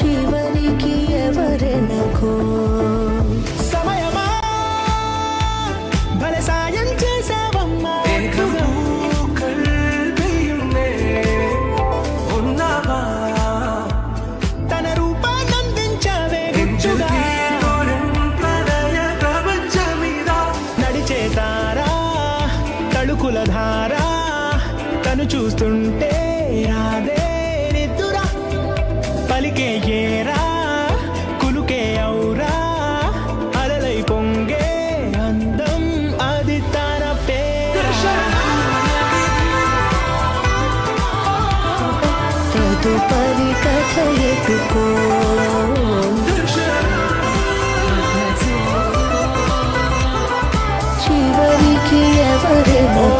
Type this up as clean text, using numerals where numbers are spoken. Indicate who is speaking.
Speaker 1: చివరికి ఎవరెనకో
Speaker 2: సమయమా భలే సాయం చేసావమ్మా తన రూపాన్నందించావే నడిచే తారా తళుకుల ధారా తను చూస్తుంటే రాదే నిద్దురా పలికే ఏరా కులుకే ఔరా అలలై పొంగే అందం అది తన
Speaker 1: తదుపరి కథ ఎటుకో చివరికి ఎవరెనకో